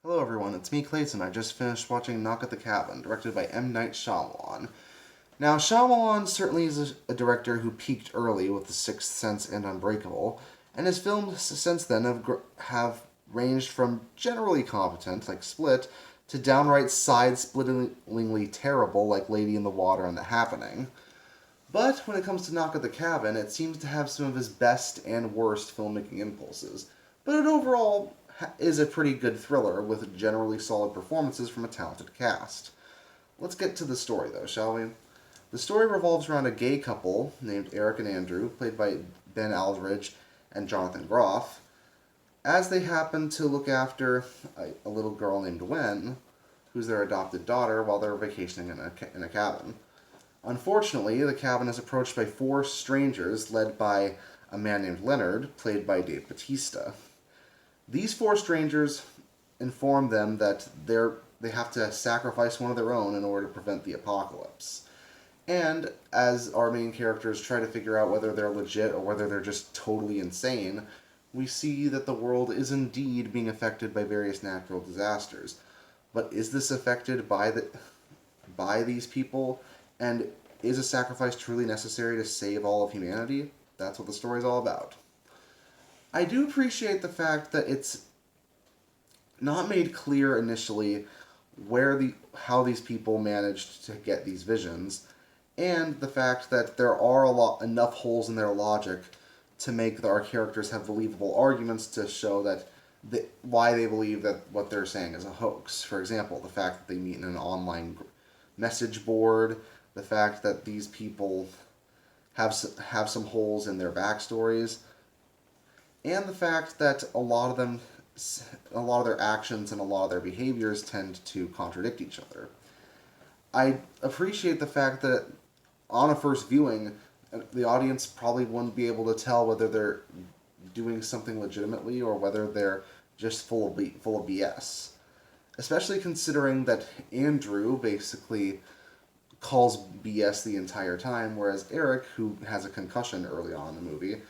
Hello everyone, it's me Clayton. I just finished watching Knock at the Cabin, directed by M. Night Shyamalan. Now, Shyamalan certainly is a director who peaked early with The Sixth Sense and Unbreakable, and his films since then have ranged from generally competent, like Split, to downright side-splittingly terrible, like Lady in the Water and The Happening. But when it comes to Knock at the Cabin, it seems to have some of his best and worst filmmaking impulses. But it overall is a pretty good thriller with generally solid performances from a talented cast. Let's get to the story, though, shall we? The story revolves around a gay couple named Eric and Andrew, played by Ben Aldridge and Jonathan Groff, as they happen to look after a little girl named Gwen, who's their adopted daughter, while they're vacationing in a cabin. Unfortunately, the cabin is approached by four strangers led by a man named Leonard, played by Dave Bautista. These four strangers inform them that they have to sacrifice one of their own in order to prevent the apocalypse. And as our main characters try to figure out whether they're legit or whether they're just totally insane, we see that the world is indeed being affected by various natural disasters. But is this affected by these people? And is a sacrifice truly necessary to save all of humanity? That's what the story's all about. I do appreciate the fact that it's not made clear initially how these people managed to get these visions, and the fact that there are enough holes in their logic to make our characters have believable arguments to show that why they believe that what they're saying is a hoax. For example, the fact that they meet in an online message board, the fact that these people have some holes in their backstories, and the fact that a lot of their actions and a lot of their behaviors tend to contradict each other. I appreciate the fact that on a first viewing, the audience probably wouldn't be able to tell whether they're doing something legitimately or whether they're just full of BS. Especially considering that Andrew basically calls BS the entire time, whereas Eric, who has a concussion early on in the movie,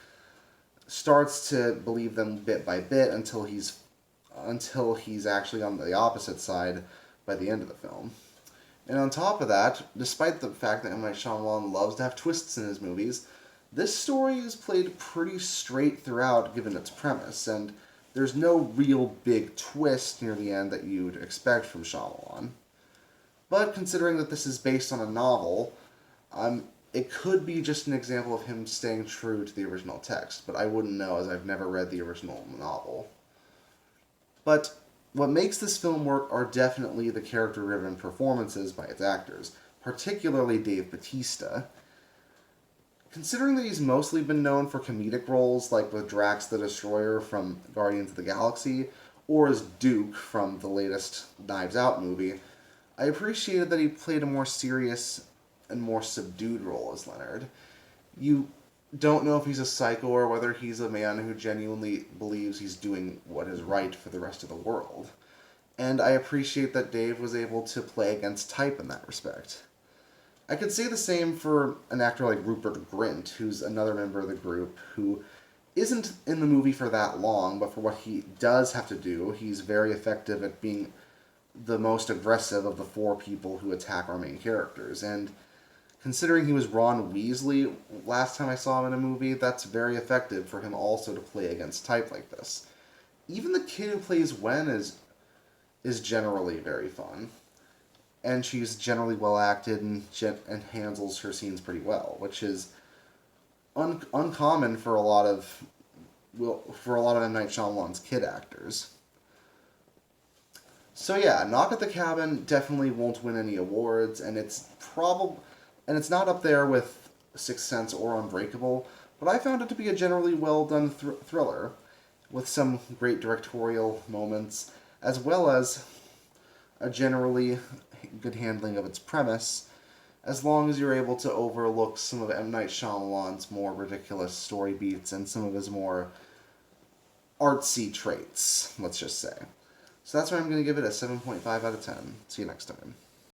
starts to believe them bit by bit until he's actually on the opposite side by the end of the film. And on top of that, despite the fact that M. Night Shyamalan loves to have twists in his movies, this story is played pretty straight throughout given its premise, and there's no real big twist near the end that you'd expect from Shyamalan. But considering that this is based on a novel, it could be just an example of him staying true to the original text, but I wouldn't know as I've never read the original novel. But what makes this film work are definitely the character-driven performances by its actors, particularly Dave Bautista. Considering that he's mostly been known for comedic roles, like with Drax the Destroyer from Guardians of the Galaxy, or as Duke from the latest Knives Out movie, I appreciated that he played a more serious and more subdued role as Leonard. You don't know if he's a psycho or whether he's a man who genuinely believes he's doing what is right for the rest of the world. And I appreciate that Dave was able to play against type in that respect. I could say the same for an actor like Rupert Grint, who's another member of the group, who isn't in the movie for that long, but for what he does have to do, he's very effective at being the most aggressive of the four people who attack our main characters. And considering he was Ron Weasley last time I saw him in a movie, that's very effective for him also to play against type like this. Even the kid who plays Gwen is generally very fun. And she's generally well acted and handles her scenes pretty well, which is uncommon for a lot of M. Night Shyamalan's kid actors. So yeah, Knock at the Cabin definitely won't win any awards, and it's not up there with Sixth Sense or Unbreakable, but I found it to be a generally well done thriller, with some great directorial moments, as well as a generally good handling of its premise, as long as you're able to overlook some of M. Night Shyamalan's more ridiculous story beats and some of his more artsy traits, let's just say. So that's why I'm going to give it a 7.5 out of 10. See you next time.